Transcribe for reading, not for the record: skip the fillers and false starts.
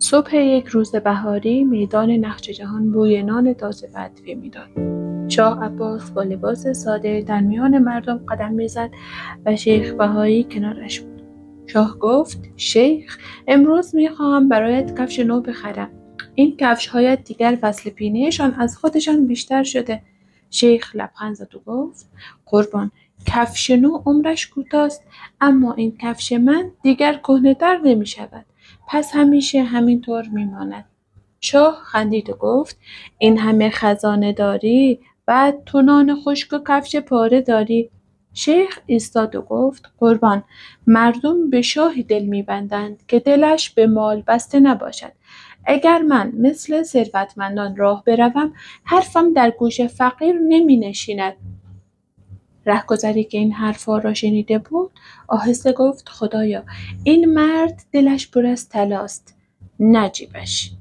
صبح یک روز بهاری میدان نقش‌جهان بوی نان تازه و ادویه میداد. شاه عباس با لباس ساده در میان مردم قدم میزد و شیخ بهایی کنارش بود. شاه گفت: شیخ، امروز میخواهم برایت کفش نو بخرم. این کفش‌هایت دیگر فصل پینه‌شان از خودشان بیشتر شده. شیخ لبخند زد و گفت: قربان، کفش نو عمرش کوتاست، اما این کفش من دیگر کهنه‌تر نمی‌شود، پس همیشه همینطور میماند. شاه خندید و گفت: این همه خزانه داری، بعد تو نان خشک و کفش پاره داری؟ شیخ ایستاد و گفت: قربان، مردم به شاهی دل می‌بندند که دلش به مال بسته نباشد. اگر من مثل ثروتمندان راه بروم، حرفم در گوش فقیر نمی‌نشیند. رهگذری که این حرفها را شنیده بود آهسته گفت: خدایا، این مرد دلش پر از طلاست، نه جیبش.